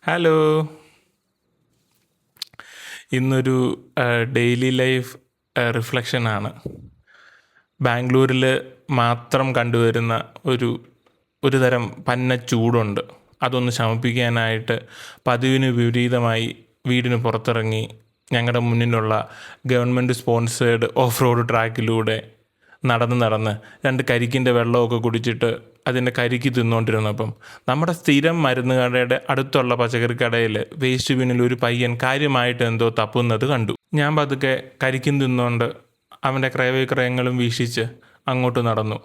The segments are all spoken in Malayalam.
ഹലോ. ഇന്നൊരു ഡെയിലി ലൈഫ് റിഫ്ലക്ഷനാണ്. ബാംഗ്ലൂരിൽ മാത്രം കണ്ടുവരുന്ന ഒരു തരം പന്ന ചൂടുണ്ട്. അതൊന്ന് ശമിപ്പിക്കാനായിട്ട് പതിവിന് വിപരീതമായി വീടിന് പുറത്തിറങ്ങി ഞങ്ങളുടെ മുന്നിലുള്ള ഗവൺമെൻറ് സ്പോൺസേഡ് ഓഫ് റോഡ് ട്രാക്കിലൂടെ നടന്ന് രണ്ട് കരിക്കിൻ്റെ വെള്ളമൊക്കെ കുടിച്ചിട്ട് അതിൻ്റെ കരിക്ക് തിന്നുകൊണ്ടിരുന്നപ്പം നമ്മുടെ സ്ഥിരം മരുന്ന് കടയുടെ അടുത്തുള്ള പച്ചക്കറി കടയിൽ വേസ്റ്റ് ബിന്നിൽ ഒരു പയ്യൻ കാര്യമായിട്ട് എന്തോ തപ്പുന്നത് കണ്ടു. ഞാൻ പതുക്കെ കരിക്കും തിന്നുകൊണ്ട് അവൻ്റെ ക്രയവിക്രയങ്ങളും വീക്ഷിച്ച് അങ്ങോട്ട് നടന്നു.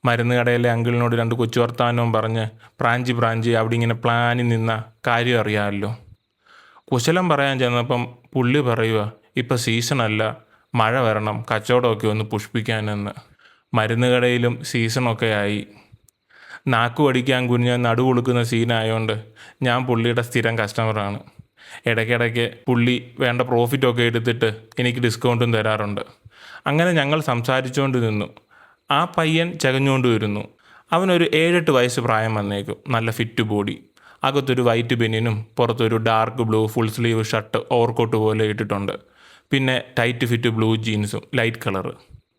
മരുന്ന് കടയിലെ അങ്കിളിനോട് രണ്ട് കൊച്ചു വർത്താനവും പറഞ്ഞ് പ്രാഞ്ചി അവിടെ ഇങ്ങനെ പ്ലാനിൽ നിന്ന കാര്യം അറിയാമല്ലോ. കുശലം പറയാൻ ചെന്നപ്പം പുള്ളി പറയുക, ഇപ്പം സീസണല്ല, മഴ വരണം, കച്ചവടമൊക്കെ ഒന്ന് പുഷ്പിക്കാനെന്ന്. മരുന്ന് കടയിലും സീസണൊക്കെ ആയി. നാക്കു അടിക്കാൻ കുഞ്ഞ് നടുകൊടുക്കുന്ന സീനായതുകൊണ്ട് ഞാൻ പുള്ളിയുടെ സ്ഥിരം കസ്റ്റമറാണ്. ഇടയ്ക്കിടയ്ക്ക് പുള്ളി വേണ്ട പ്രോഫിറ്റൊക്കെ എടുത്തിട്ട് എനിക്ക് ഡിസ്കൗണ്ടും തരാറുണ്ട്. അങ്ങനെ ഞങ്ങൾ സംസാരിച്ചുകൊണ്ട് നിന്നു. ആ പയ്യൻ ചകഞ്ഞുകൊണ്ട് വരുന്നു. അവനൊരു 7-8 വയസ്സ് പ്രായം വന്നേക്കും. നല്ല ഫിറ്റ് ബോഡി. അകത്തൊരു വൈറ്റ് ബനിയനും പുറത്തൊരു dark blue full sleeve shirt overcoat പോലെ ഇട്ടിട്ടുണ്ട്. പിന്നെ ടൈറ്റ് ഫിറ്റ് ബ്ലൂ ജീൻസും ലൈറ്റ് കളറ്.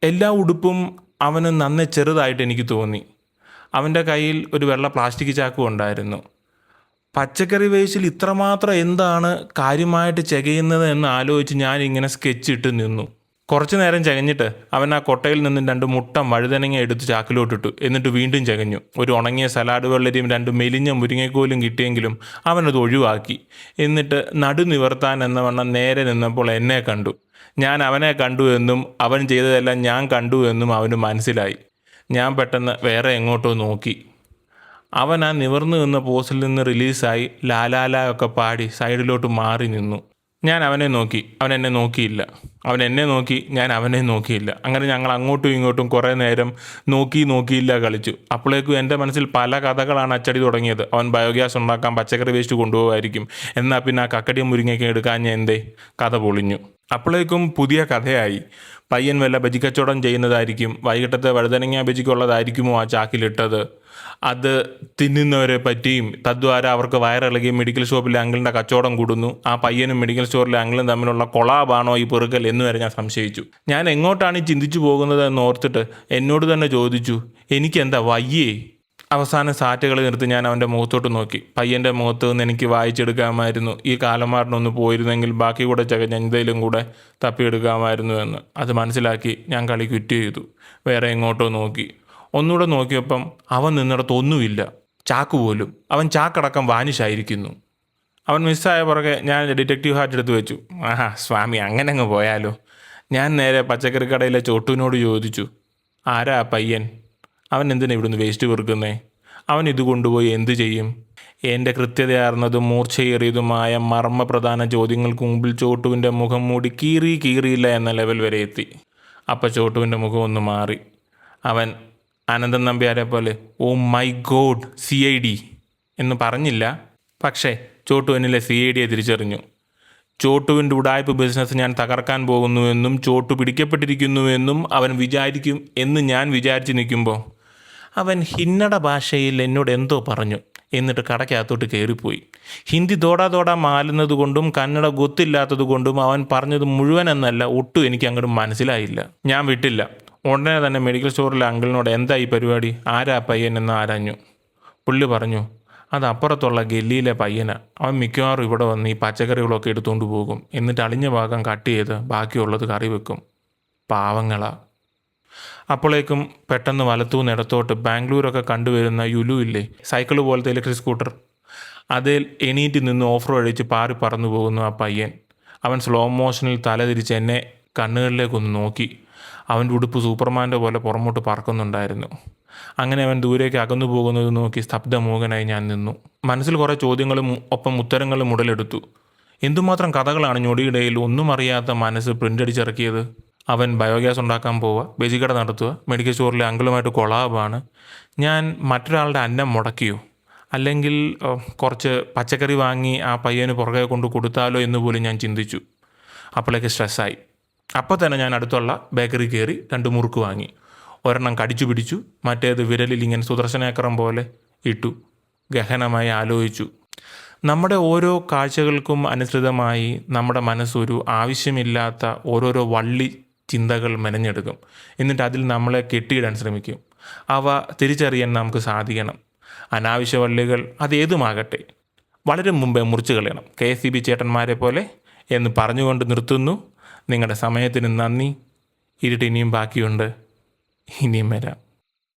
എല്ലാ ഉടുപ്പും അവന് നന്നേ ചെറുതായിട്ട് എനിക്ക് തോന്നി. അവൻ്റെ കയ്യിൽ ഒരു വെള്ള പ്ലാസ്റ്റിക് ചാക്കും ഉണ്ടായിരുന്നു. പച്ചക്കറി വേസ്റ്റിൽ ഇത്രമാത്രം എന്താണ് കാര്യമായിട്ട് ചകയുന്നത് എന്ന് ആലോചിച്ച് ഞാനിങ്ങനെ സ്കെച്ച് ഇട്ട് നിന്നു. കുറച്ചു നേരം ചകഞ്ഞിട്ട് അവൻ ആ കൊട്ടയിൽ നിന്നും 2 മുട്ട വഴുതനങ്ങ എടുത്ത് ചാക്കിലോട്ടിട്ടു. എന്നിട്ട് വീണ്ടും ചകഞ്ഞു. ഒരു ഉണങ്ങിയ സലാഡ് വെള്ളരിയും 2 മെലിഞ്ഞ മുരിങ്ങക്കോലും കിട്ടിയെങ്കിലും അവനത് ഒഴിവാക്കി. എന്നിട്ട് നടു നിവർത്താൻ എന്നവണ്ണം നേരെ നിന്നപ്പോൾ എന്നെ കണ്ടു. ഞാൻ അവനെ കണ്ടു എന്നും അവൻ ചെയ്തതെല്ലാം ഞാൻ കണ്ടു എന്നും അവന് മനസ്സിലായി. ഞാൻ പെട്ടെന്ന് വേറെ എങ്ങോട്ടോ നോക്കി. അവൻ ആ നിവർന്നു നിന്ന പോസിൽ നിന്ന് റിലീസായി ലാലാല ഒക്കെ പാടി സൈഡിലോട്ട് മാറി നിന്നു. ഞാൻ അവനെ നോക്കി, അവൻ എന്നെ നോക്കിയില്ല. അവൻ എന്നെ നോക്കി, ഞാൻ അവനെ നോക്കിയില്ല. അങ്ങനെ ഞങ്ങൾ അങ്ങോട്ടും ഇങ്ങോട്ടും കുറേ നേരം നോക്കിയില്ല കളിച്ചു. അപ്പോഴേക്കും എൻ്റെ മനസ്സിൽ പല കഥകളാണ് അച്ചടി തുടങ്ങിയത്. അവൻ ബയോഗ്യാസ് ഉണ്ടാക്കാൻ പച്ചക്കറി വേസ്റ്റ് കൊണ്ടുപോകുമായിരിക്കും. എന്നാൽ പിന്നെ ആ കക്കടിയും മുരിങ്ങയ്ക്കും എടുക്കാൻ ഞാൻ എന്തേ, കഥ പൊളിഞ്ഞു. അപ്പോഴേക്കും പുതിയ കഥയായി. പയ്യൻ വല്ല ബജിക്കച്ചവടം ചെയ്യുന്നതായിരിക്കും. വൈകിട്ടത്തെ വഴുതനങ്ങ ബജിക്കുള്ളതായിരിക്കുമോ ആ ചാക്കിലിട്ടത്. അത് തിന്നുന്നവരെ പറ്റിയും തദ്വാര അവർക്ക് വയറിളകിയും മെഡിക്കൽ ഷോപ്പിലെ അങ്കിളിൻ്റെ കച്ചവടം കൂടുന്നു. ആ പയ്യനും മെഡിക്കൽ സ്റ്റോറിലെ അങ്കിളും തമ്മിലുള്ള കൊളാബാണോ ഈ പെറുക്കൽ എന്ന് വരെ ഞാൻ സംശയിച്ചു. ഞാൻ എങ്ങോട്ടാണ് ഈ ചിന്തിച്ചു പോകുന്നത് എന്ന് ഓർത്തിട്ട് എന്നോട് തന്നെ ചോദിച്ചു, എനിക്കെന്താ വയ്യേ? അവസാനം സാറ്റുകൾ നിർത്തി ഞാൻ അവൻ്റെ മുഖത്തോട്ട് നോക്കി. പയ്യൻ്റെ മുഖത്ത് നിന്ന് എനിക്ക് വായിച്ചെടുക്കാമായിരുന്നു ഈ കാലമാറിനൊന്ന് പോയിരുന്നെങ്കിൽ ബാക്കി കൂടെ ചകഞ്ഞ എന്തെങ്കിലും കൂടെ തപ്പിയെടുക്കാമായിരുന്നു എന്ന്. അത് മനസ്സിലാക്കി ഞാൻ കളി ക്വിറ്റ് ചെയ്തു. വേറെ എങ്ങോട്ടോ നോക്കി. ഒന്നുകൂടെ നോക്കിയപ്പം അവൻ നിന്നിടത്ത് ഒന്നുമില്ല, ചാക്ക് പോലും. അവൻ ചാക്കടക്കം വാനിഷായിരിക്കുന്നു. അവൻ മിസ്സായ പുറകെ ഞാൻ ഡിറ്റക്റ്റീവ് ഹാർട്ട് എടുത്ത് വെച്ചു. ആഹാ സ്വാമി, അങ്ങനെ അങ്ങ് പോയാലോ. ഞാൻ നേരെ പച്ചക്കറി കടയിലെ ചോട്ടുവിനോട് ചോദിച്ചു, ആരാ പയ്യൻ? അവൻ എന്തിനാ ഇവിടുന്ന് വേസ്റ്റ് പെറുക്കുന്നേ? അവൻ ഇത് കൊണ്ടുപോയി എന്ത് ചെയ്യും? എൻ്റെ കൃത്യതയാർന്നതും മൂർച്ചയേറിയതുമായ മർമ്മപ്രധാന ചോദ്യങ്ങൾക്ക് മുമ്പിൽ ചോട്ടുവിൻ്റെ മുഖം മൂടി കീറിയില്ല എന്ന ലെവൽ വരെ എത്തി. അപ്പം ചോട്ടുവിൻ്റെ മുഖം ഒന്ന് മാറി. അവൻ അനന്തൻ നമ്പ്യാരെ പോലെ ഓ മൈ ഗോഡ് CID എന്ന് പറഞ്ഞില്ല. പക്ഷേ ചോട്ടുവിനിലെ CIDയെ തിരിച്ചറിഞ്ഞു. ചോട്ടുവിൻ്റെ ഉടായ്പ ബിസിനസ് ഞാൻ തകർക്കാൻ പോകുന്നുവെന്നും ചോട്ടു പിടിക്കപ്പെട്ടിരിക്കുന്നുവെന്നും അവൻ വിചാരിക്കും എന്ന് ഞാൻ വിചാരിച്ച് നിൽക്കുമ്പോൾ അവൻ ഹിന്നട ഭാഷയിൽ എന്നോട് എന്തോ പറഞ്ഞു. എന്നിട്ട് കടയ്ക്കകത്തോട്ട് കയറിപ്പോയി. ഹിന്ദി തോടാ മാലുന്നത് കൊണ്ടും കന്നഡ ഗൊത്തില്ലാത്തത് കൊണ്ടും അവൻ പറഞ്ഞത് മുഴുവൻ എന്നല്ല, ഒട്ടും എനിക്ക് അങ്ങോട്ട് മനസ്സിലായില്ല. ഞാൻ വിട്ടില്ല. ഉടനെ തന്നെ മെഡിക്കൽ സ്റ്റോറിലെ അങ്കിളിനോട് എന്താ ഈ പരിപാടി, ആരാ പയ്യൻ എന്ന് ആരാഞ്ഞു. പുള്ളി പറഞ്ഞു, അത് അപ്പുറത്തുള്ള ഗല്ലിയിലെ പയ്യനാ. അവൻ മിക്കവാറും ഇവിടെ വന്ന് ഈ പച്ചക്കറികളൊക്കെ എടുത്തുകൊണ്ട് പോകും. എന്നിട്ട് അളിഞ്ഞ ഭാഗം കട്ട് ചെയ്ത് ബാക്കിയുള്ളത് കറി വെക്കും. പാവങ്ങളാ. അപ്പോഴേക്കും പെട്ടെന്ന് വലത്തൂന്ന് ഇടത്തോട്ട് ബാംഗ്ലൂരൊക്കെ കണ്ടുവരുന്ന യുലു ഇല്ലേ, സൈക്കിൾ പോലത്തെ ഇലക്ട്രിക് സ്കൂട്ടർ, അതിൽ എണീറ്റ് നിന്ന് ഓഫ് റോഡ് അടിച്ച് പാറി പറന്നു പോകുന്നു ആ പയ്യൻ. അവൻ സ്ലോ മോഷനിൽ തല തിരിച്ച് എന്നെ കണ്ണുകളിലേക്കൊന്ന് നോക്കി. അവൻ്റെ ഉടുപ്പ് സൂപ്പർമാൻ്റെ പോലെ പുറമോട്ട് പറക്കുന്നുണ്ടായിരുന്നു. അങ്ങനെ അവൻ ദൂരേക്ക് അകന്നു പോകുന്നത് നോക്കി സ്തബ്ധമൂകനായി ഞാൻ നിന്നു. മനസ്സിൽ കുറേ ചോദ്യങ്ങളും ഒപ്പം ഉത്തരങ്ങളും ഉടലെടുത്തു. എന്തുമാത്രം കഥകളാണ് ഞൊടിയിടയിൽ ഒന്നും അറിയാത്ത മനസ്സ് പ്രിൻ്റടിച്ചിറക്കിയത്. അവൻ ബയോഗ്യാസ് ഉണ്ടാക്കാൻ പോവുക, ബജിക്കട നടത്തുക, മെഡിക്കൽ സ്റ്റോറിലെ അങ്കിളുമായിട്ട് കൊളാബാണ്. ഞാൻ മറ്റൊരാളുടെ അന്നം മുടക്കിയോ? അല്ലെങ്കിൽ കുറച്ച് പച്ചക്കറി വാങ്ങി ആ പയ്യന് പുറകെ കൊണ്ട് കൊടുത്താലോ എന്ന് പോലും ഞാൻ ചിന്തിച്ചു. അപ്പോഴേക്ക് സ്ട്രെസ്സായി. അപ്പോൾ തന്നെ ഞാൻ അടുത്തുള്ള ബേക്കറി കയറി 2 മുറുക്ക് വാങ്ങി. ഒരെണ്ണം കടിച്ചു പിടിച്ചു, മറ്റേത് വിരലിൽ ഇങ്ങനെ സുദർശനേക്കറം പോലെ ഇട്ടു. ഗഹനമായി ആലോചിച്ചു. നമ്മുടെ ഓരോ കാഴ്ചകൾക്കും അനുസൃതമായി നമ്മുടെ മനസ്സൊരു ആവശ്യമില്ലാത്ത ഓരോരോ വള്ളി ചിന്തകൾ മെനഞ്ഞെടുക്കും. എന്നിട്ട് അതിൽ നമ്മളെ കെട്ടിയിടാൻ ശ്രമിക്കും. അവ തിരിച്ചറിയാൻ നമുക്ക് സാധിക്കണം. അനാവശ്യ വള്ളികൾ അതേതുമാകട്ടെ വളരെ മുമ്പേ മുറിച്ച് കളയണം. KSEB ചേട്ടന്മാരെ പോലെ എന്ന് പറഞ്ഞുകൊണ്ട് നിർത്തുന്നു. നിങ്ങളുടെ സമയത്തിന് നന്ദി. ഇരുട്ട് ഇനിയും ബാക്കിയുണ്ട്. ഇനിയും വരാം.